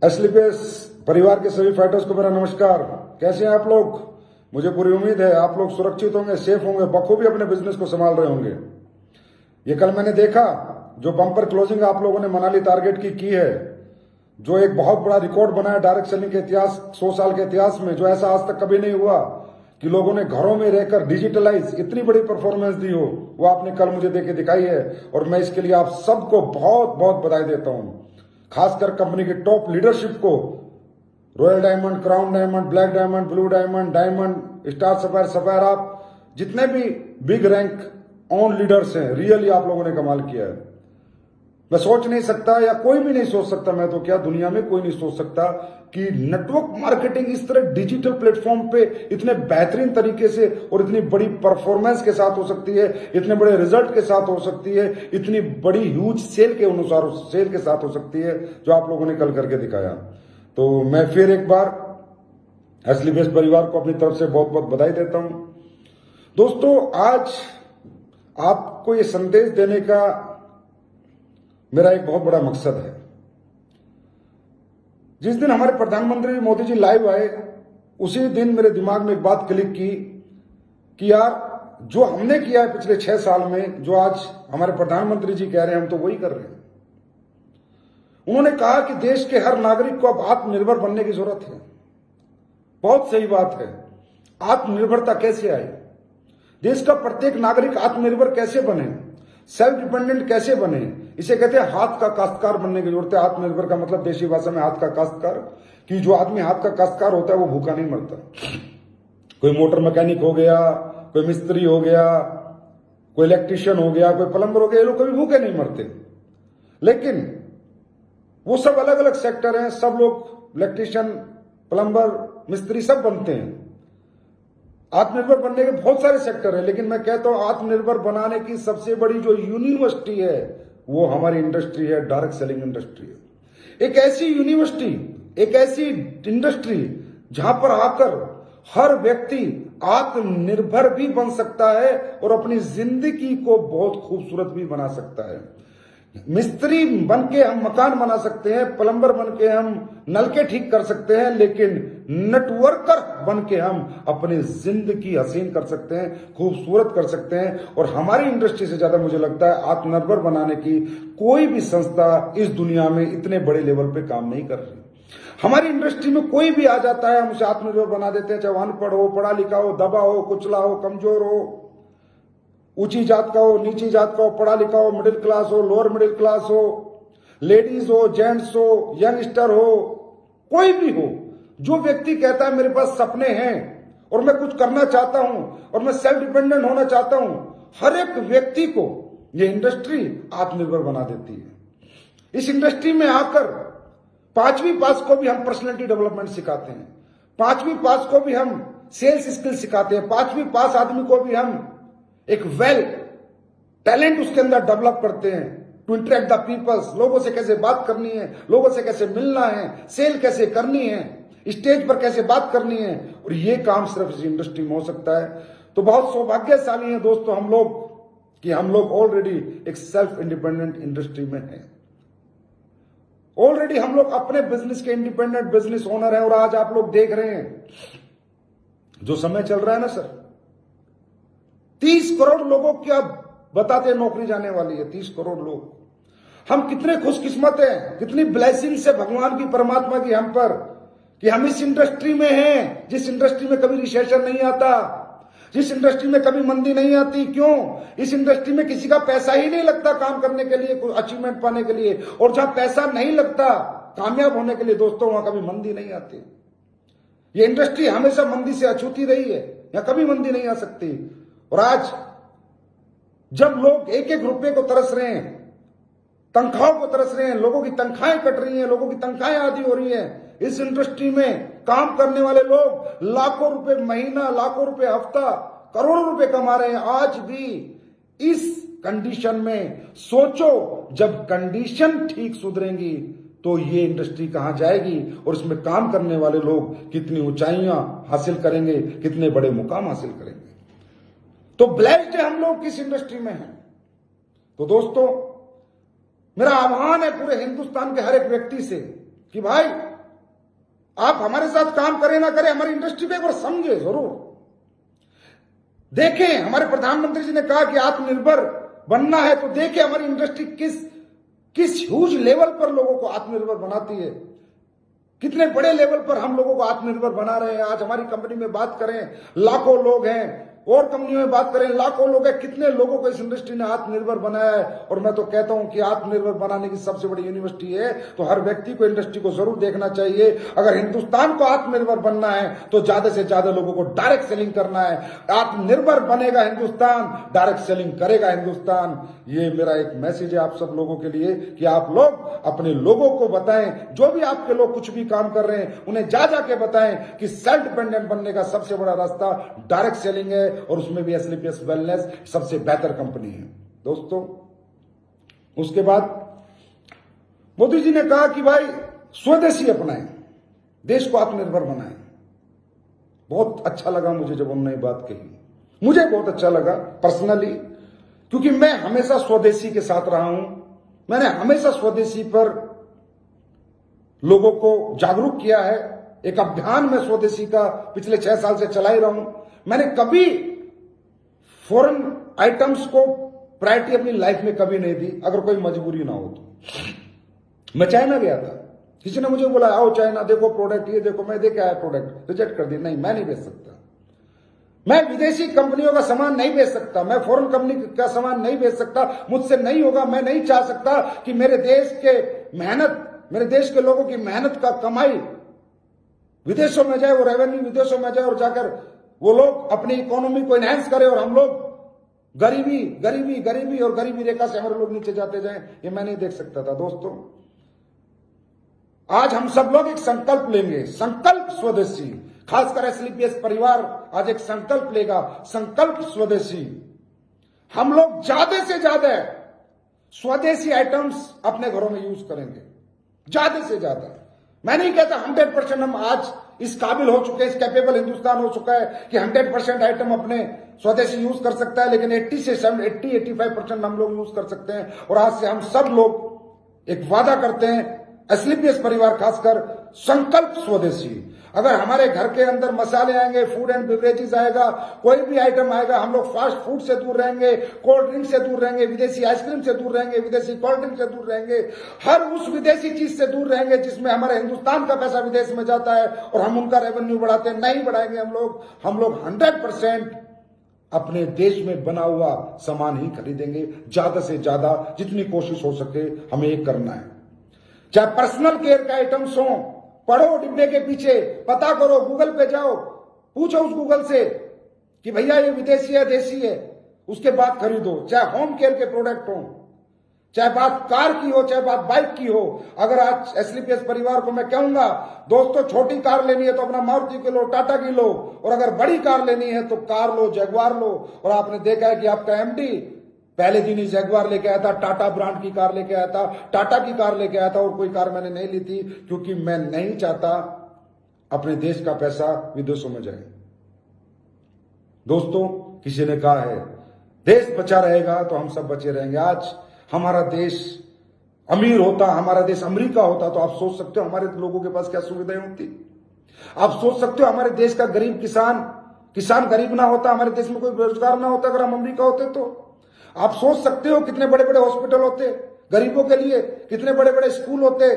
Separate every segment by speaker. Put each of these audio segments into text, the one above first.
Speaker 1: एसलीपीएस परिवार के सभी फाइटर्स को मेरा नमस्कार। कैसे हैं आप लोग? मुझे पूरी उम्मीद है आप लोग सुरक्षित होंगे, सेफ होंगे, बखूबी अपने बिजनेस को संभाल रहे होंगे। ये कल मैंने देखा जो बम्पर क्लोजिंग आप लोगों ने मनाली टारगेट की है, जो एक बहुत बड़ा रिकॉर्ड बना है डायरेक्ट सेलिंग के इतिहास, 100 साल के इतिहास में, जो ऐसा आज तक कभी नहीं हुआ कि लोगों ने घरों में रहकर डिजिटलाइज इतनी बड़ी परफॉर्मेंस दी हो, वो आपने कल मुझे देके दिखाई है। और मैं इसके लिए आप सबको बहुत बहुत बधाई देता हूं, खासकर कंपनी की टॉप लीडरशिप को। Royal diamond, crown diamond, black diamond, blue diamond, diamond, star sapphire, sapphire, आप जितने भी बिग रैंक ऑन लीडर्स हैं, रियली आप लोगों ने कमाल किया है। मैं सोच नहीं सकता, या कोई भी नहीं सोच सकता, मैं तो क्या दुनिया में कोई नहीं सोच सकता कि नेटवर्क मार्केटिंग इस तरह डिजिटल प्लेटफॉर्म पे इतने बेहतरीन तरीके से और इतनी बड़ी परफॉर्मेंस के साथ हो सकती है, इतने बड़े रिजल्ट के साथ हो सकती है, इतनी बड़ी ह्यूज सेल के अनुसार सेल के साथ हो सकती है, जो आप लोगों ने कल करके दिखाया। तो मैं फिर एक बार एसलीपीएस परिवार को अपनी तरफ से बहुत बहुत बधाई देता हूं। दोस्तों, आज आपको ये संदेश देने का मेरा एक बहुत बड़ा मकसद है। जिस दिन हमारे प्रधानमंत्री मोदी जी लाइव आए, उसी दिन मेरे दिमाग में एक बात क्लिक की कि यार, जो हमने किया है पिछले 6 साल में, जो आज हमारे प्रधानमंत्री जी कह रहे हैं, हम तो वही कर रहे हैं। उन्होंने कहा कि देश के हर नागरिक को अब आत्मनिर्भर बनने की जरूरत है। बहुत सही बात है। आत्मनिर्भरता कैसे आए? देश का प्रत्येक नागरिक आत्मनिर्भर कैसे बने, सेल्फ डिपेंडेंट कैसे बने? इसे कहते हैं हाथ का काश्तकार बनने की जरूरत है। आत्मनिर्भर का मतलब देशी भाषा में हाथ का काश्तकार, कि जो आदमी हाथ का काश्तकार होता है वो भूखा नहीं मरता। कोई मोटर मैकेनिक हो गया, कोई मिस्त्री हो गया, कोई इलेक्ट्रिशियन हो गया, कोई प्लम्बर हो गया, ये लोग कभी भूखे नहीं मरते। लेकिन वो सब अलग अलग सेक्टर हैं, सब लोग इलेक्ट्रिशियन, प्लम्बर, मिस्त्री सब बनते हैं। आत्मनिर्भर बनने के बहुत सारे सेक्टर हैं, लेकिन मैं कहता हूं आत्मनिर्भर बनाने की सबसे बड़ी जो यूनिवर्सिटी है वो हमारी इंडस्ट्री है, डायरेक्ट सेलिंग इंडस्ट्री है। एक ऐसी यूनिवर्सिटी, एक ऐसी इंडस्ट्री जहां पर आकर हर व्यक्ति आत्मनिर्भर भी बन सकता है और अपनी जिंदगी को बहुत खूबसूरत भी बना सकता है। मिस्त्री बन के हम मकान बना सकते हैं, प्लम्बर बन के हम नलके ठीक कर सकते हैं, लेकिन नेटवर्कर बन के हम अपनी जिंदगी हसीन कर सकते हैं, खूबसूरत कर सकते हैं। और हमारी इंडस्ट्री से ज्यादा मुझे लगता है आत्मनिर्भर बनाने की कोई भी संस्था इस दुनिया में इतने बड़े लेवल पे काम नहीं कर रही। हमारी इंडस्ट्री में कोई भी आ जाता है, हम उसे आत्मनिर्भर बना देते हैं, चाहे अनपढ़ हो, पढ़ा लिखा हो, दबा हो, कुचला हो, कमजोर हो, ऊंची जात का हो, नीची जात का हो, पढ़ा लिखा हो, मिडिल क्लास हो, लोअर मिडिल क्लास हो, लेडीज हो, जेंट्स हो, यंगस्टर हो, कोई भी हो, जो व्यक्ति कहता है मेरे पास सपने हैं और मैं कुछ करना चाहता हूं और मैं सेल्फ डिपेंडेंट होना चाहता हूं, हर एक व्यक्ति को यह इंडस्ट्री आत्मनिर्भर बना देती है। इस इंडस्ट्री में आकर 5वीं पास को भी हम पर्सनैलिटी डेवलपमेंट सिखाते हैं, 5वीं पास को भी हम सेल्स स्किल सिखाते हैं, 5वीं पास आदमी को भी हम एक वेल टैलेंट उसके अंदर डेवलप करते हैं टू इंटरेक्ट द पीपल्स। लोगों से कैसे बात करनी है, लोगों से कैसे मिलना है, सेल कैसे करनी है, स्टेज पर कैसे बात करनी है, और ये काम सिर्फ इस इंडस्ट्री में हो सकता है। तो बहुत सौभाग्यशाली हैं दोस्तों हम लोग कि हम लोग ऑलरेडी एक सेल्फ इंडिपेंडेंट इंडस्ट्री में हैं। ऑलरेडी हम लोग अपने बिजनेस के इंडिपेंडेंट बिजनेस ओनर हैं। और आज आप लोग देख रहे हैं जो समय चल रहा है ना सर, 30 करोड़ लोगों की आप बताते हैं नौकरी जाने वाली है, 30 करोड़ लोग। हम कितने खुशकिस्मत हैं, कितनी ब्लेसिंग से भगवान की, परमात्मा की हम पर, कि हम इस इंडस्ट्री में हैं, जिस इंडस्ट्री में कभी रिसेशन नहीं आता, जिस इंडस्ट्री में कभी मंदी नहीं आती। क्यों? इस इंडस्ट्री में किसी का पैसा ही नहीं लगता काम करने के लिए, कोई अचीवमेंट पाने के लिए। और जहां पैसा नहीं लगता कामयाब होने के लिए दोस्तों, वहां कभी मंदी नहीं आती। ये इंडस्ट्री हमेशा मंदी से अछूती रही है, यहां कभी मंदी नहीं आ सकती। और आज जब लोग एक एक रुपए को तरस रहे हैं, तनख्वाहों को तरस रहे हैं, लोगों की तनख्वाहें कट रही हैं, लोगों की तनख्वाहें आधी हो रही हैं, इस इंडस्ट्री में काम करने वाले लोग लाखों रुपए महीना, लाखों रुपए हफ्ता, करोड़ों रुपए कमा रहे हैं। आज भी इस कंडीशन में सोचो, जब कंडीशन ठीक सुधरेंगी तो ये इंडस्ट्री कहां जाएगी और इसमें काम करने वाले लोग कितनी ऊंचाइयां हासिल करेंगे, कितने बड़े मुकाम हासिल करेंगे। तो ब्लेस्ड है हम लोग किस इंडस्ट्री में हैं। तो दोस्तों, मेरा आह्वान है पूरे हिंदुस्तान के हर एक व्यक्ति से कि भाई आप हमारे साथ काम करें ना करें, हमारी इंडस्ट्री पे एक बार समझे जरूर। देखें, हमारे प्रधानमंत्री जी ने कहा कि आत्मनिर्भर बनना है, तो देखें हमारी इंडस्ट्री किस ह्यूज लेवल पर लोगों को आत्मनिर्भर बनाती है, कितने बड़े लेवल पर हम लोगों को आत्मनिर्भर बना रहे हैं। आज हमारी कंपनी में बात करें, लाखों लोग हैं, और कंपनियों में बात करें, लाखों लोग हैं, कितने लोगों को इस इंडस्ट्री ने आत्मनिर्भर बनाया है। और मैं तो कहता हूं कि आत्मनिर्भर बनाने की सबसे बड़ी यूनिवर्सिटी है, तो हर व्यक्ति को इंडस्ट्री को जरूर देखना चाहिए। अगर हिंदुस्तान को आत्मनिर्भर बनना है तो ज्यादा से ज्यादा लोगों को डायरेक्ट सेलिंग करना है। आत्मनिर्भर बनेगा हिंदुस्तान, डायरेक्ट सेलिंग करेगा हिंदुस्तान। ये मेरा एक मैसेज है आप सब लोगों के लिए कि आप लोग अपने लोगों को बताएं, जो भी आपके लोग कुछ भी काम कर रहे हैं उन्हें जा के बताएं कि सेल्फ डिपेंडेंट बनने का सबसे बड़ा रास्ता डायरेक्ट सेलिंग है, और उसमें भी एसलीपीएस वेलनेस सबसे बेहतर कंपनी है दोस्तों। उसके बाद मोदी जी ने कहा कि भाई स्वदेशी अपनाएं, देश को आत्मनिर्भर बनाएं। बहुत अच्छा लगा मुझे जब उन्होंने बात कही, मुझे बहुत अच्छा लगा पर्सनली, क्योंकि मैं हमेशा स्वदेशी के साथ रहा हूं। मैंने हमेशा स्वदेशी पर लोगों को जागरूक किया है। एक अभियान में स्वदेशी का पिछले 6 साल से चला ही रहा हूं। मैंने कभी फॉरेन आइटम्स को प्रायोरिटी अपनी लाइफ में कभी नहीं दी, अगर कोई मजबूरी ना हो तो। मैं चाइना गया था, किसी ने मुझे बोला आओ चाइना देखो प्रोडक्ट, ये देखो, मैं देखा है प्रोडक्ट, रिजेक्ट कर दी, नहीं मैं नहीं बेच सकता। मैं विदेशी कंपनियों का सामान नहीं बेच सकता, मैं फॉरेन कंपनी का सामान नहीं बेच सकता, मुझसे नहीं होगा। मैं नहीं चाह सकता कि मेरे देश के मेहनत, मेरे देश के लोगों की मेहनत का कमाई विदेशों में जाए, वो रेवेन्यू विदेशों में जाए और जाकर वो लोग अपनी इकोनॉमी को एनहांस करें और हम लोग गरीबी गरीबी गरीबी और गरीबी रेखा से हमारे लोग नीचे जाते जाएं। ये मैं नहीं देख सकता था दोस्तों। आज हम सब लोग एक संकल्प लेंगे, संकल्प स्वदेशी, खासकर एसलीपीएस परिवार आज एक संकल्प लेगा, संकल्प स्वदेशी। हम लोग ज्यादा से ज्यादा स्वदेशी आइटम्स अपने घरों में यूज करेंगे, ज्यादा से ज्यादा। मैं नहीं कहता 100% हम आज इस काबिल हो चुके हैं, इस कैपेबल हिंदुस्तान हो चुका है कि 100% आइटम अपने स्वदेशी यूज कर सकता है, लेकिन 80-85% हम लोग यूज कर सकते हैं। और आज से हम सब लोग एक वादा करते हैं, एसलीपीएस परिवार खासकर, संकल्प स्वदेशी। अगर हमारे घर के अंदर मसाले आएंगे, फूड एंड बेवरेजेस आएगा, कोई भी आइटम आएगा, हम लोग फास्ट फूड से दूर रहेंगे, कोल्ड ड्रिंक से दूर रहेंगे, विदेशी आइसक्रीम से दूर रहेंगे, विदेशी कोल्ड ड्रिंक से दूर रहेंगे, हर उस विदेशी चीज से दूर रहेंगे जिसमें हमारे हिंदुस्तान का पैसा विदेश में जाता है और हम उनका रेवेन्यू बढ़ाते हैं। नहीं बढ़ाएंगे हम लोग 100% अपने देश में बना हुआ सामान ही खरीदेंगे। ज्यादा से ज्यादा जितनी कोशिश हो सके हमें ये करना है। चाहे पर्सनल केयर का आइटम्स हो, पढ़ो डिब्बे के पीछे, पता करो, गूगल पे जाओ, पूछो उस गूगल से कि भैया ये विदेशी है देशी है, उसके बाद खरीदो। चाहे होम केयर के प्रोडक्ट हो, चाहे बात कार की हो, चाहे बात बाइक की हो। अगर आज एसलीपीएस परिवार को मैं कहूंगा दोस्तों, छोटी कार लेनी है तो अपना मारुति की लो, टाटा की लो, और अगर बड़ी कार लेनी है तो कार लो, जगुआर लो। और आपने देखा है कि आपका एमडी पहले दिन ही जगुआर लेके आया था, टाटा ब्रांड की कार लेके आया था, टाटा की कार लेके आया था, और कोई कार मैंने नहीं ली थी, क्योंकि मैं नहीं चाहता अपने देश का पैसा विदेशों में जाए। दोस्तों, किसी ने कहा है देश बचा रहेगा तो हम सब बचे रहेंगे। आज हमारा देश अमीर होता, हमारा देश अमेरिका होता, तो आप सोच सकते हो हमारे लोगों के पास क्या सुविधाएं होती। आप सोच सकते हो हमारे देश का गरीब किसान गरीब ना होता, हमारे देश में कोई बेरोजगार ना होता अगर हम अमेरिका होते तो। आप सोच सकते हो कितने बड़े बड़े हॉस्पिटल होते गरीबों के लिए, कितने बड़े बड़े स्कूल होते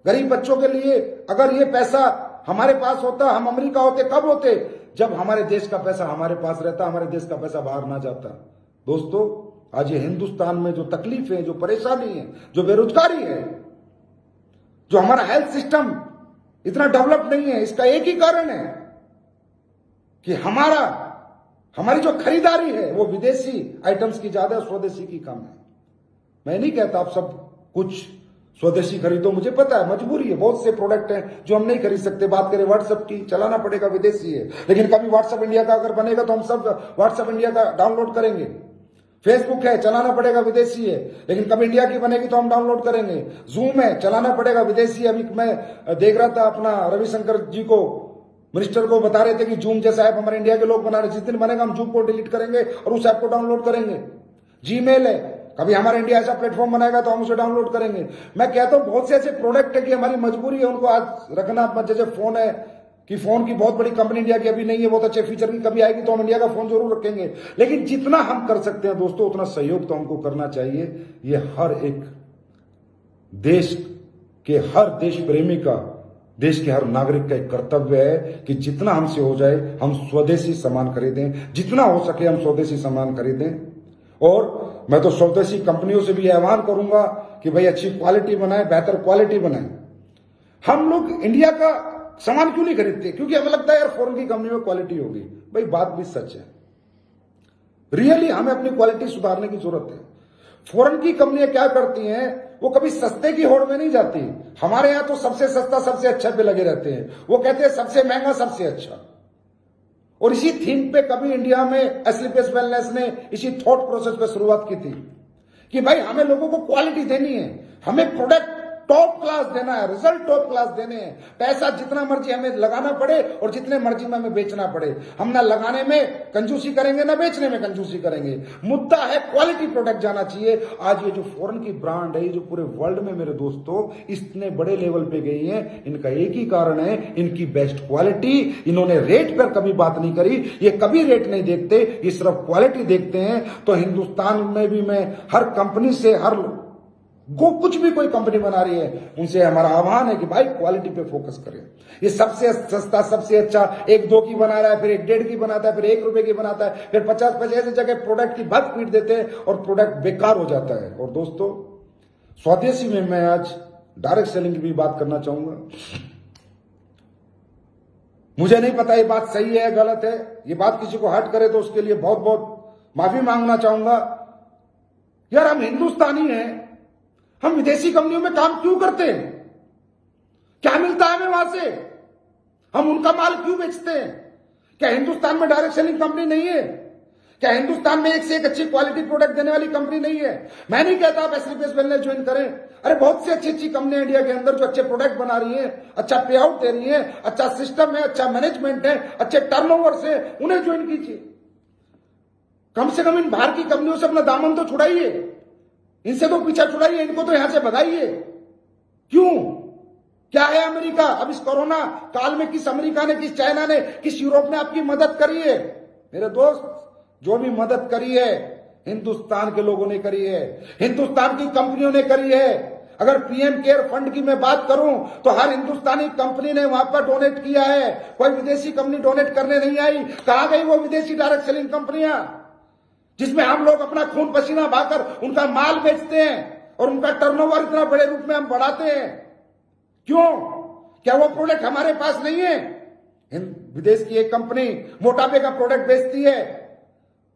Speaker 1: गरीब बच्चों के लिए। अगर ये पैसा हमारे पास होता, हम अमेरिका होते, कब होते? जब हमारे देश का पैसा हमारे पास रहता, हमारे देश का पैसा बाहर ना जाता। दोस्तों, आज ये हिंदुस्तान में जो तकलीफ है, जो परेशानी है, जो बेरोजगारी है, जो हमारा हेल्थ सिस्टम इतना डेवलप नहीं है, इसका एक ही कारण है कि हमारी जो खरीदारी है वो विदेशी आइटम्स की ज्यादा, स्वदेशी की कम है। मैं नहीं कहता आप सब कुछ स्वदेशी खरीदो, मुझे पता है मजबूरी है, बहुत से प्रोडक्ट हैं जो हम नहीं खरीद सकते। बात करें व्हाट्सएप की, चलाना पड़ेगा, विदेशी है, लेकिन कभी व्हाट्सएप इंडिया का अगर बनेगा तो हम सब व्हाट्सएप इंडिया का डाउनलोड करेंगे। फेसबुक है, चलाना पड़ेगा, विदेशी है, लेकिन कभी इंडिया की बनेगी तो हम डाउनलोड करेंगे। जूम है, चलाना पड़ेगा, विदेशी। अभी मैं देख रहा था अपना रविशंकर जी को, मिनिस्टर को बता रहे थे कि जूम जैसा ऐप हमारे इंडिया के लोग बना रहे, जिस दिन बनेगा हम जूम को डिलीट करेंगे और उस ऐप को डाउनलोड करेंगे। जीमेल है, कभी हमारा इंडिया ऐसा प्लेटफॉर्म बनाएगा तो हम उसे डाउनलोड करेंगे। मैं कहता हूं बहुत से ऐसे प्रोडक्ट है कि हमारी मजबूरी है उनको आज रखना। जैसे फोन है कि फोन की बहुत बड़ी कंपनी इंडिया की अभी नहीं है, बहुत अच्छे फीचर की, कभी आएगी तो हम इंडिया का फोन जरूर रखेंगे। लेकिन जितना हम कर सकते हैं दोस्तों उतना सहयोग तो हमको करना चाहिए। ये हर एक देश के हर देश प्रेमी का, देश के हर नागरिक का एक कर्तव्य है कि जितना हमसे हो जाए हम स्वदेशी सामान खरीदें, जितना हो सके हम स्वदेशी सामान खरीदें। और मैं तो स्वदेशी कंपनियों से भी आह्वान करूंगा कि भाई अच्छी क्वालिटी बनाए, बेहतर क्वालिटी बनाए। हम लोग इंडिया का सामान क्यों नहीं खरीदते? क्योंकि हमें लगता है यार फॉरेन की कंपनी में क्वालिटी होगी। भाई बात भी सच है, रियली हमें अपनी क्वालिटी सुधारने की जरूरत है। फॉरेन की कंपनियां क्या करती हैं, वो कभी सस्ते की होड़ में नहीं जाती। हमारे यहां तो सबसे सस्ता सबसे अच्छा पे लगे रहते हैं, वो कहते हैं सबसे महंगा सबसे अच्छा। और इसी थीम पे कभी इंडिया में एस्क्लेपियस वेलनेस ने इसी थॉट प्रोसेस पे शुरुआत की थी कि भाई हमें लोगों को क्वालिटी देनी है, हमें प्रोडक्ट टॉप क्लास देना है, रिजल्ट टॉप क्लास देने हैं। पैसा जितना मर्जी हमें लगाना पड़े और जितने मर्जी में हमें बेचना पड़े, हम ना लगाने में कंजूसी करेंगे ना बेचने में कंजूसी करेंगे। मुद्दा है क्वालिटी प्रोडक्ट जाना चाहिए। आज ये जो फॉरेन की ब्रांड है, ये जो पूरे वर्ल्ड में मेरे दोस्तों इतने बड़े लेवल पे गई है, इनका एक ही कारण है, इनकी बेस्ट क्वालिटी। इन्होंने रेट पर कभी बात नहीं करी, ये कभी रेट नहीं देखते, ये सिर्फ क्वालिटी देखते हैं। तो हिंदुस्तान में भी मैं हर कंपनी से, हर कुछ भी कोई कंपनी बना रही है उनसे हमारा आह्वान है कि भाई क्वालिटी पे फोकस करें। ये सबसे सस्ता सबसे अच्छा 1-2 की बना रहा है, फिर 1-1.5 की बनाता है, फिर 1 रुपए की बनाता है, फिर 50 ऐसी जगह प्रोडक्ट की भग पीट देते हैं और प्रोडक्ट बेकार हो जाता है। और दोस्तों स्वदेशी में मैं आज डायरेक्ट सेलिंग की भी बात करना चाहूंगा। मुझे नहीं पता ये बात सही है गलत है, ये बात किसी को हर्ट करे तो उसके लिए बहुत बहुत माफी मांगना चाहूंगा। यार हम हिंदुस्तानी हैं, हम विदेशी कंपनियों में काम क्यों करते हैं? क्या मिलता है हमें वहां से? हम उनका माल क्यों बेचते हैं? क्या हिंदुस्तान में डायरेक्ट सेलिंग कंपनी नहीं है? क्या हिंदुस्तान में एक से एक अच्छी क्वालिटी प्रोडक्ट देने वाली कंपनी नहीं है? मैं नहीं कहता आप एस्क्लेपियस वेलनेस ज्वाइन करें। अरे बहुत सी अच्छी अच्छी कंपनियां इंडिया के अंदर जो अच्छे प्रोडक्ट बना रही है, अच्छा पे आउट दे रही है, अच्छा सिस्टम है, अच्छा मैनेजमेंट है, अच्छे टर्नओवर से, उन्हें ज्वाइन कीजिए। कम से कम इन बाहर की कंपनियों से अपना दामन तो छुड़ाइए, इनसे तो पीछा छुड़ाइए, इनको तो यहां से भगाइए। क्यों? क्या है अमेरिका? अब इस कोरोना काल में किस अमेरिका ने, किस चाइना ने, किस यूरोप ने आपकी मदद करी है? मेरे दोस्त, जो भी मदद करी है हिंदुस्तान के लोगों ने करी है, हिंदुस्तान की कंपनियों ने करी है। अगर पीएम केयर फंड की मैं बात करूं तो हर हिंदुस्तानी कंपनी ने वहां पर डोनेट किया है, कोई विदेशी कंपनी डोनेट करने नहीं आई। कहां गई वो विदेशी डायरेक्ट सेलिंग कंपनियां जिसमें हम लोग अपना खून पसीना बहाकर उनका माल बेचते हैं और उनका टर्नओवर इतना बड़े रूप में हम बढ़ाते हैं? क्यों? क्या वो प्रोडक्ट हमारे पास नहीं है? विदेश की एक कंपनी मोटापे का प्रोडक्ट बेचती है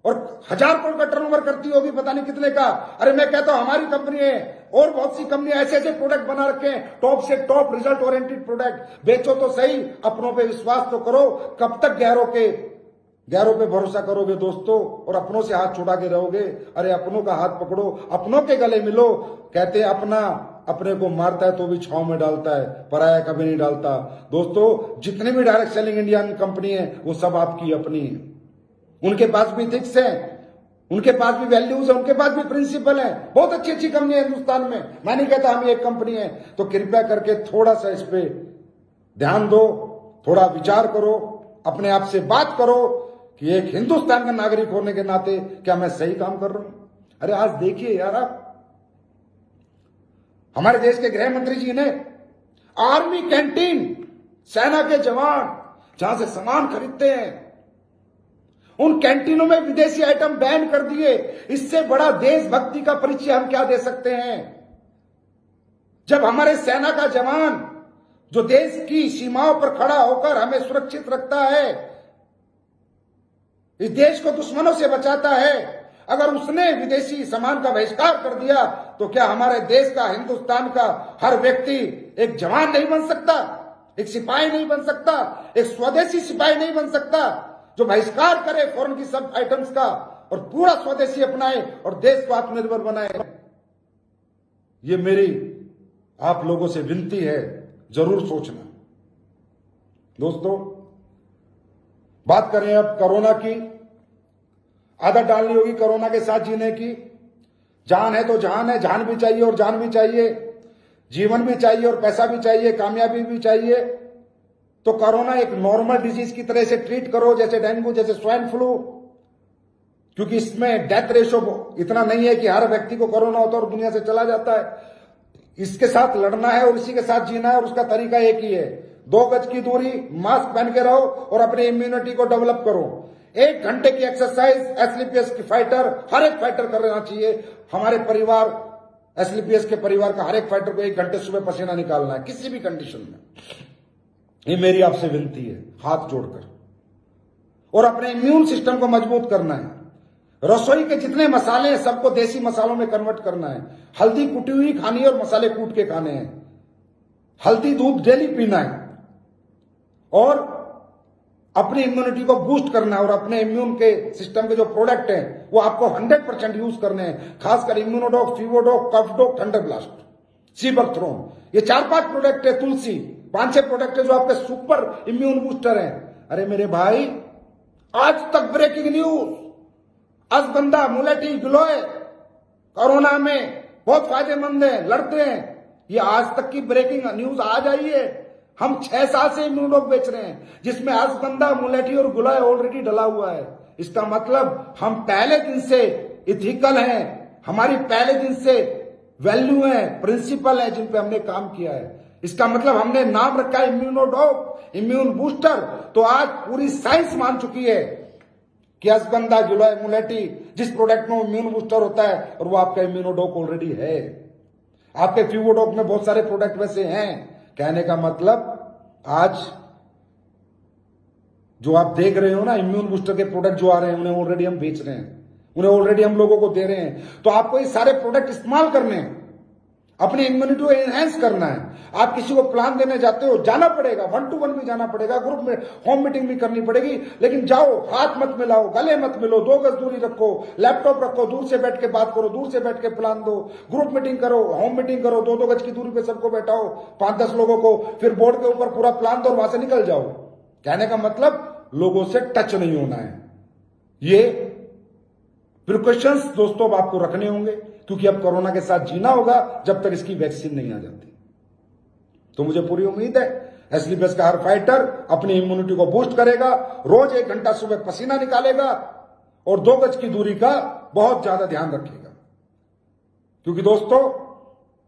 Speaker 1: और 1000 करोड़ का टर्नओवर करती होगी, पता नहीं कितने का। अरे मैं कहता हूं हमारी कंपनी है और बहुत सी कंपनियां ऐसे ऐसे प्रोडक्ट बना रखे हैं, टॉप से टॉप रिजल्ट ओरिएंटेड प्रोडक्ट। बेचो तो सही, अपनों पे विश्वास तो करो। कब तक गैरों पे भरोसा करोगे दोस्तों, और अपनों से हाथ छुड़ा के रहोगे? अरे अपनों का हाथ पकड़ो, अपनों के गले मिलो। कहते हैं अपना अपने को मारता है तो भी छांव में डालता है, पराया कभी नहीं डालता। दोस्तों जितनी भी डायरेक्ट सेलिंग इंडियन कंपनी है वो सब आपकी अपनी है। उनके पास भी थिक्स है, उनके पास भी वैल्यूज है, उनके पास भी प्रिंसिपल है। बहुत अच्छी अच्छी कंपनी है हिंदुस्तान में। मैं नहीं कहता हम एक कंपनी है। तो कृपया करके थोड़ा सा इस पे ध्यान दो, थोड़ा विचार करो, अपने आप से बात करो कि एक हिंदुस्तान का नागरिक होने के नाते क्या मैं सही काम कर रहा हूं? अरे आज देखिए यार, आप हमारे देश के गृह मंत्री जी ने आर्मी कैंटीन, सेना के जवान जहां से सामान खरीदते हैं, उन कैंटीनों में विदेशी आइटम बैन कर दिए। इससे बड़ा देशभक्ति का परिचय हम क्या दे सकते हैं? जब हमारे सेना का जवान जो देश की सीमाओं पर खड़ा होकर हमें सुरक्षित रखता है, इस देश को दुश्मनों से बचाता है, अगर उसने विदेशी सामान का बहिष्कार कर दिया तो क्या हमारे देश का, हिंदुस्तान का हर व्यक्ति एक जवान नहीं बन सकता? एक सिपाही नहीं बन सकता? एक स्वदेशी सिपाही नहीं बन सकता जो बहिष्कार करे फॉरेन की सब आइटम्स का और पूरा स्वदेशी अपनाए और देश को आत्मनिर्भर बनाए? ये मेरी आप लोगों से विनती है, जरूर सोचना। दोस्तों बात करें अब कोरोना की। आदत डालनी होगी कोरोना के साथ जीने की। जान है तो जान है, जान भी चाहिए और जान भी चाहिए, जीवन भी चाहिए और पैसा भी चाहिए, कामयाबी भी चाहिए। तो कोरोना एक नॉर्मल डिजीज की तरह से ट्रीट करो, जैसे डेंगू, जैसे स्वाइन फ्लू, क्योंकि इसमें डेथ रेशो इतना नहीं है कि हर व्यक्ति को कोरोना होता है और दुनिया से चला जाता है। इसके साथ लड़ना है और इसी के साथ जीना है, और उसका तरीका एक ही है, 2 गज की दूरी, मास्क पहन के रहो और अपनी इम्यूनिटी को डेवलप करो। 1 घंटे की एक्सरसाइज एसलीपीएस की फाइटर, हर एक फाइटर करना चाहिए। हमारे परिवार, एसलीपीएस के परिवार का हर एक फाइटर को 1 घंटे सुबह पसीना निकालना है, किसी भी कंडीशन में। ये मेरी आपसे विनती है, हाथ जोड़कर। और अपने इम्यून सिस्टम को मजबूत करना है। रसोई के जितने मसाले हैं सबको देसी मसालों में कन्वर्ट करना है। हल्दी कुटी हुई खानी है और मसाले कूट के खाने हैं। हल्दी दूध डेली पीना है और अपनी इम्यूनिटी को बूस्ट करना है। और अपने इम्यून के सिस्टम के जो प्रोडक्ट हैं वो आपको 100% यूज करने हैं, खासकर इम्यूनोडॉक, फीवोडॉक, कफडॉक, थंडर ब्लास्ट, सीबकथ्रोन, ये 4-5 प्रोडक्ट है, तुलसी, 5-6 प्रोडक्ट है जो आपके सुपर इम्यून बूस्टर हैं। अरे मेरे भाई, आज तक ब्रेकिंग न्यूज, अश्वगंधा, मुलेठी, गिलोय कोरोना में बहुत फायदेमंद है, लड़ते हैं। ये आज तक की ब्रेकिंग न्यूज आज आई है। हम 6 साल से इम्यूनोडॉक बेच रहे हैं, जिसमें अश्वगंधा, मुलेठी और गिलोय ऑलरेडी डला हुआ है। इसका मतलब हम पहले दिन से इथिकल हैं, हमारी पहले दिन से वैल्यू है, प्रिंसिपल है, जिन पे हमने काम किया है। इसका मतलब हमने नाम रखा है इम्यूनोडॉक, इम्यून बूस्टर। तो आज पूरी साइंस मान चुकी है कि अश्वगंधा, गिलोय, मुलेठी, जिस प्रोडक्ट में इम्यून बूस्टर होता है, और वो आपका इम्यूनोडॉक ऑलरेडी है। आपके फीवोडॉक में बहुत सारे प्रोडक्ट वैसे हैं। कहने का मतलब आज जो आप देख रहे हो ना, इम्यून बूस्टर के प्रोडक्ट जो आ रहे हैं, उन्हें ऑलरेडी हम बेच रहे हैं, उन्हें ऑलरेडी हम लोगों को दे रहे हैं। तो आपको ये सारे प्रोडक्ट इस्तेमाल करने हैं, अपनी इम्यूनिटी को एनहेंस करना है। आप किसी को प्लान देने जाते हो, जाना पड़ेगा, 1 to 1 भी जाना पड़ेगा, ग्रुप में होम मीटिंग भी करनी पड़ेगी, लेकिन जाओ, हाथ मत मिलाओ, गले मत मिलो, 2 गज दूरी रखो, लैपटॉप रखो, दूर से बैठ के बात करो, दूर से बैठ के प्लान दो, ग्रुप मीटिंग करो, होम मीटिंग करो, 2-2 गज की दूरी पे सबको बैठाओ, 5-10 लोगों को, फिर बोर्ड के ऊपर पूरा प्लान दो और वहां से निकल जाओ। कहने का मतलब लोगों से टच नहीं होना है। ये प्रिकॉशंस दोस्तों अब आपको रखने होंगे, क्योंकि अब कोरोना के साथ जीना होगा जब तक इसकी वैक्सीन नहीं आ जाती। तो मुझे पूरी उम्मीद है एसलीपीएस का हर फाइटर अपनी इम्यूनिटी को बूस्ट करेगा, रोज 1 घंटा सुबह पसीना निकालेगा और 2 गज की दूरी का बहुत ज्यादा ध्यान रखेगा। क्योंकि दोस्तों,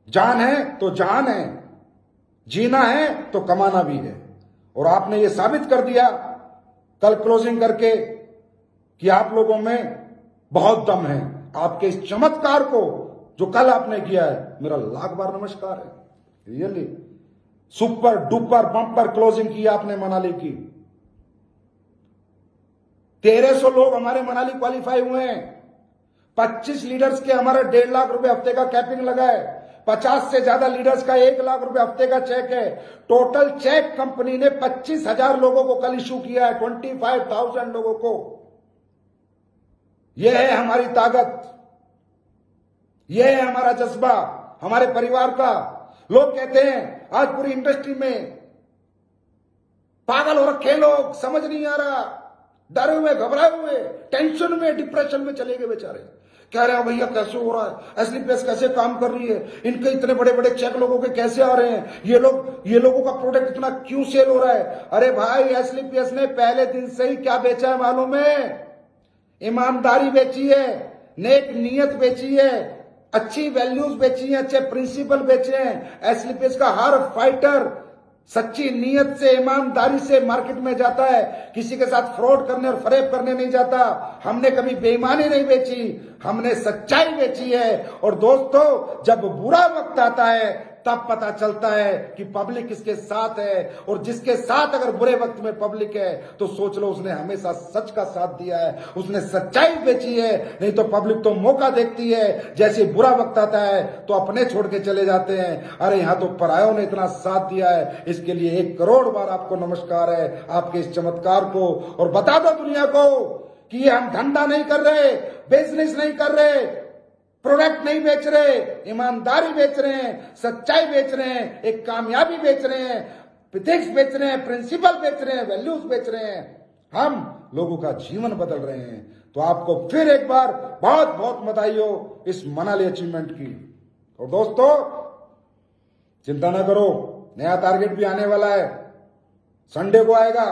Speaker 1: जान है तो जान है, जीना है तो कमाना भी है। और आपने ये साबित कर दिया कल क्लोजिंग करके कि आप लोगों में बहुत दम है। आपके इस चमत्कार को जो कल आपने किया है, मेरा लाख बार नमस्कार है। Really super duper bumper closing की आपने मनाली की। 1300 लोग हमारे मनाली क्वालिफाई हुए हैं। 25 लीडर्स के हमारा 1.5 लाख रुपए हफ्ते का कैपिंग लगा है। 50 से ज्यादा लीडर्स का 1 लाख रुपए हफ्ते का चेक है। टोटल चेक कंपनी ने 25,000 लोगों को कल इशू किया है, 25,000 लोगों को। यह है हमारी ताकत, यह है हमारा जज्बा, हमारे परिवार का। लोग कहते हैं आज पूरी इंडस्ट्री में पागल हो रखे लोग, समझ नहीं आ रहा, डरे हुए, घबराए हुए, टेंशन में, डिप्रेशन में चले गए बेचारे। कह रहे हैं भैया कैसे हो रहा है, एसलीपीएस कैसे काम कर रही है, इनके इतने बड़े बड़े चेक लोगों के कैसे आ रहे हैं, ये लोगों का प्रोडक्ट इतना क्यों सेल हो रहा है। अरे भाई, एसलीपीएस ने पहले दिन से ही क्या बेचा है मालूम है? ईमानदारी बेची है, नेक नीयत बेची है, अच्छी वैल्यूज बेची हैं, अच्छे प्रिंसिपल बेचे हैं। एसलीपीएस का हर फाइटर सच्ची नीयत से, ईमानदारी से मार्केट में जाता है, किसी के साथ फ्रॉड करने और फरेब करने नहीं जाता। हमने कभी बेईमानी नहीं बेची, हमने सच्चाई बेची है। और दोस्तों, जब बुरा वक्त आता है तब पता चलता है कि पब्लिक किसके साथ है। और जिसके साथ अगर बुरे वक्त में पब्लिक है तो सोच लो उसने हमेशा सच का साथ दिया है, उसने सच्चाई बेची है। नहीं तो पब्लिक तो मौका देखती है, जैसे बुरा वक्त आता है तो अपने छोड़ के चले जाते हैं। अरे यहां तो परायों ने इतना साथ दिया है, इसके लिए 1 करोड़ बार आपको नमस्कार है, आपके इस चमत्कार को। और बता दो दुनिया को कि ये हम धंधा नहीं कर रहे, बिजनेस नहीं कर रहे, प्रोडक्ट नहीं बेच रहे, ईमानदारी बेच रहे हैं, सच्चाई बेच रहे हैं, एक कामयाबी बेच रहे हैं, एथिक्स बेच रहे हैं, प्रिंसिपल बेच रहे हैं, वैल्यूज बेच रहे हैं। हम लोगों का जीवन बदल रहे हैं। तो आपको फिर एक बार बहुत बहुत बधाई हो इस मनाली अचीवमेंट की। और दोस्तों चिंता ना करो, नया टारगेट भी आने वाला है, संडे को आएगा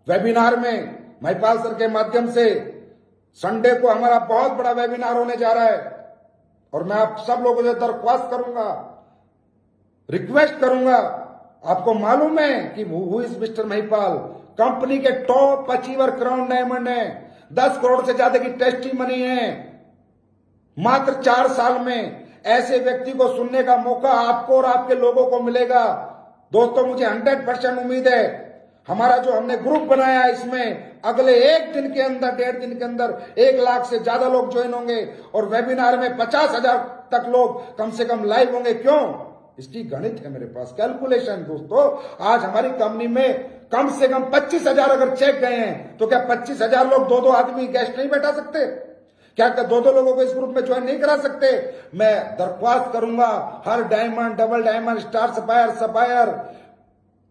Speaker 1: वेबिनार में महिपाल सर के माध्यम से। संडे को हमारा बहुत बड़ा वेबिनार होने जा रहा है और मैं आप सब लोगों से दरख्वास्त करूंगा, रिक्वेस्ट करूंगा। आपको मालूम है कि who is mister Mahipal, company के टॉप अचीवर क्राउन डायमंड है, 10 करोड़ से ज्यादा की टेस्टी मनी है। मात्र 4 साल में ऐसे व्यक्ति को सुनने का मौका आपको और आपके लोगों को मिलेगा। दोस्तों मुझे 100% उम्मीद है, हमारा जो हमने ग्रुप बनाया है इसमें अगले 1 दिन के अंदर, 1.5 दिन के अंदर 1 लाख से ज्यादा लोग ज्वाइन होंगे और वेबिनार में 50,000 तक लोग कम से कम लाइव होंगे। क्यों? इसकी गणित है मेरे पास, कैलकुलेशन। दोस्तों आज हमारी कंपनी में कम से कम 25,000 अगर चेक गए हैं तो क्या 25,000 लोग 2-2 आदमी गेस्ट नहीं बैठा सकते? क्या 2-2 लोगों को इस ग्रुप में ज्वाइन नहीं करा सकते? मैं दरख्वास्त करूंगा हर diamond, double diamond, star sapphire,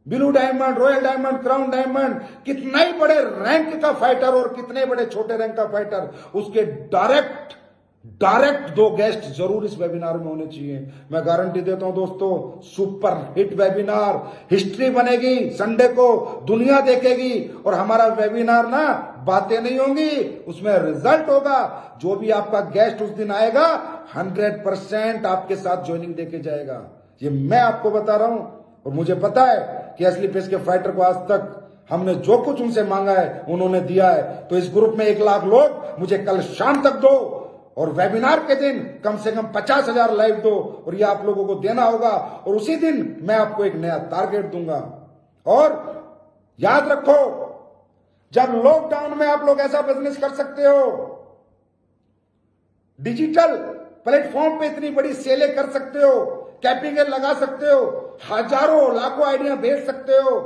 Speaker 1: blue diamond, royal diamond, crown diamond, कितना ही बड़े रैंक का फाइटर और कितने बड़े छोटे रैंक का फाइटर, उसके डायरेक्ट 2 गेस्ट जरूर इस वेबिनार में होने चाहिए। मैं गारंटी देता हूं दोस्तों, सुपर हिट वेबिनार, हिस्ट्री बनेगी। संडे को दुनिया देखेगी और हमारा वेबिनार ना बातें नहीं होंगी, उसमें रिजल्ट होगा। जो भी आपका गेस्ट उस दिन आएगा 100% आपके साथ ज्वाइनिंग देके जाएगा। ये मैं आपको बता रहा हूं और मुझे पता है कि असली पेस के फाइटर को आज तक हमने जो कुछ उनसे मांगा है उन्होंने दिया है। तो इस ग्रुप में 1 लाख लोग मुझे कल शाम तक दो और वेबिनार के दिन कम से कम 50,000 लाइव दो और ये आप लोगों को देना होगा। और उसी दिन मैं आपको एक नया टारगेट दूंगा। और याद रखो, जब लॉकडाउन में आप लोग ऐसा बिजनेस कर सकते हो, डिजिटल प्लेटफॉर्म पे इतनी बड़ी सेलें कर सकते हो, कैपिंग लगा सकते हो, हजारों लाखों आइडिया भेज सकते हो,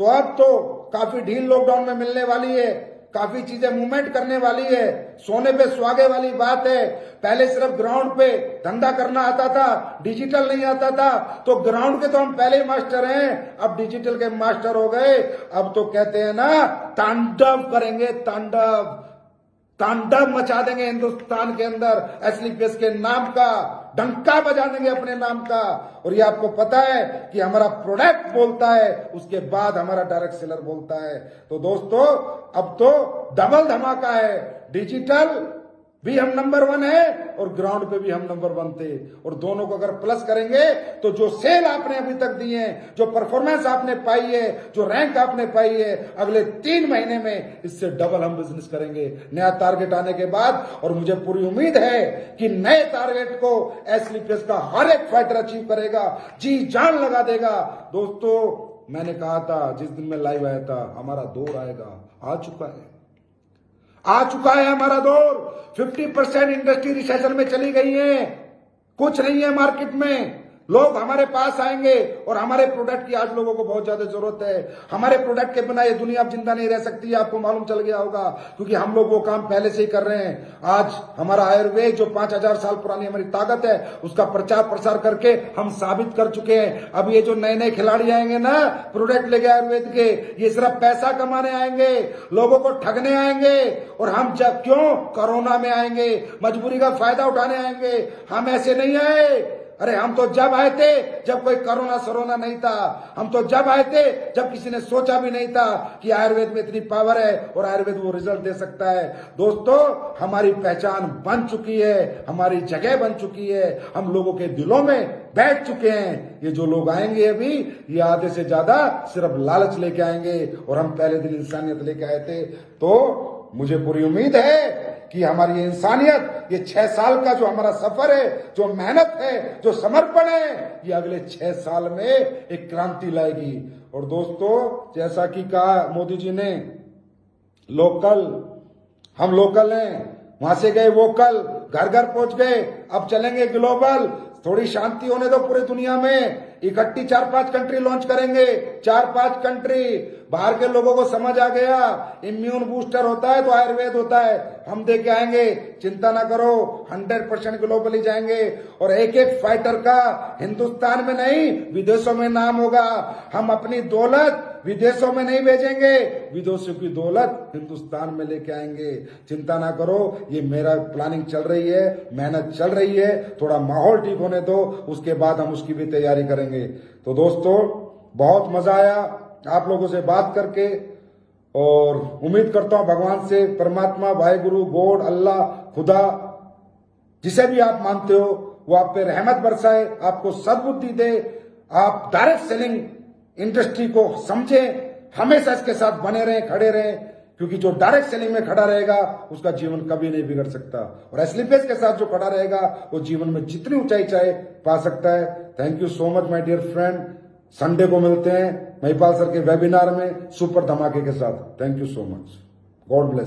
Speaker 1: तो अब तो काफी ढील लॉकडाउन में मिलने वाली है, काफी चीजें मूवमेंट करने वाली है। सोने पे सुहागे वाली बात है। पहले सिर्फ ग्राउंड पे धंधा करना आता था, डिजिटल नहीं आता था। तो ग्राउंड के तो हम पहले ही मास्टर हैं, अब डिजिटल के मास्टर हो गए। अब तो कहते हैं ना, तांडव करेंगे, तांडव मचा देंगे हिंदुस्तान के अंदर। असली पेस के नाम का डंका बजा देंगे, अपने नाम का। और ये आपको पता है कि हमारा प्रोडक्ट बोलता है, उसके बाद हमारा डायरेक्ट सेलर बोलता है। तो दोस्तों अब तो डबल धमाका है। डिजिटल भी हम नंबर 1 है और ग्राउंड पे भी हम नंबर 1 थे। और दोनों को अगर प्लस करेंगे तो जो सेल आपने अभी तक दी है, जो परफॉर्मेंस आपने पाई है, जो रैंक आपने पाई है, अगले 3 महीने में इससे डबल हम बिजनेस करेंगे नया टारगेट आने के बाद। और मुझे पूरी उम्मीद है कि नए टारगेट को एसली पेस का हर एक फाइटर अचीव करेगा, जी जान लगा देगा। दोस्तों मैंने कहा था जिस दिन मैं लाइव आया था, हमारा दौर आएगा, आ चुका है हमारा दौर। 50% इंडस्ट्री रिसेशन में चली गई है, कुछ नहीं है मार्केट में। लोग हमारे पास आएंगे और हमारे प्रोडक्ट की आज लोगों को बहुत ज्यादा जरूरत है। हमारे प्रोडक्ट के बिना ये दुनिया अब जिंदा नहीं रह सकती, आपको मालूम चल गया होगा, क्योंकि हम लोग वो काम पहले से ही कर रहे हैं। आज हमारा आयुर्वेद जो 5,000 साल पुरानी हमारी ताकत है, उसका प्रचार प्रसार करके हम साबित कर चुके हैं। अब ये जो नए नए खिलाड़ी आएंगे ना प्रोडक्ट लेके आयुर्वेद के, ये सिर्फ पैसा कमाने आएंगे, लोगों को ठगने आएंगे। और हम जब क्यों कोरोना में आएंगे, मजबूरी का फायदा उठाने आएंगे। हम ऐसे नहीं आए। अरे हम तो जब आए थे जब कोई कोरोना सरोना नहीं था। हम तो जब आए थे जब किसी ने सोचा भी नहीं था कि आयुर्वेद में इतनी पावर है और आयुर्वेद वो रिजल्ट दे सकता है। दोस्तों हमारी पहचान बन चुकी है, हमारी जगह बन चुकी है, हम लोगों के दिलों में बैठ चुके हैं। ये जो लोग आएंगे अभी, ये आधे से ज्यादा सिर्फ लालच लेके आएंगे और हम पहले दिन इंसानियत लेके आए थे। तो मुझे पूरी उम्मीद है कि हमारी इंसानियत, ये 6 साल का जो हमारा सफर है, जो मेहनत है, जो समर्पण है, ये अगले 6 साल में एक क्रांति लाएगी। और दोस्तों जैसा कि कहा मोदी जी ने, लोकल, हम लोकल हैं, वहां से गए वोकल, घर घर पहुंच गए, अब चलेंगे ग्लोबल। थोड़ी शांति होने दो पूरी दुनिया में। इकट्ठी 4-5 कंट्री लॉन्च करेंगे। 4-5 कंट्री। बाहर के लोगों को समझ आ गया इम्यून बूस्टर होता है तो आयुर्वेद होता है, हम दे के आएंगे, चिंता ना करो। 100% ग्लोबली जाएंगे और एक एक फाइटर का हिंदुस्तान में नहीं विदेशों में नाम होगा। हम अपनी दौलत विदेशों में नहीं भेजेंगे, विदेशों की दौलत हिंदुस्तान में लेके आएंगे। चिंता ना करो, ये मेरा प्लानिंग चल रही है, मेहनत चल रही है, थोड़ा माहौल ठीक होने दो, उसके बाद हम उसकी भी तैयारी करेंगे। तो दोस्तों बहुत मजा आया आप लोगों से बात करके और उम्मीद करता हूं भगवान से, परमात्मा, वाहेगुरु, गॉड, अल्लाह, खुदा, जिसे भी आप मानते हो वो आप पे रहमत बरसाए, आपको सद्बुद्धि दे, आप डायरेक्ट सेलिंग इंडस्ट्री को समझें, हमेशा इसके साथ बने रहें, खड़े रहें, क्योंकि जो डायरेक्ट सेलिंग में खड़ा रहेगा उसका जीवन कभी नहीं बिगड़ सकता और एसलीपेस के साथ जो खड़ा रहेगा वो जीवन में जितनी ऊंचाई चाहे पा सकता है। Thank you so much my dear friend. Sunday को मिलते हैं महिपाल सर के वेबिनार में सुपर धमाके के साथ। Thank you so much. God bless.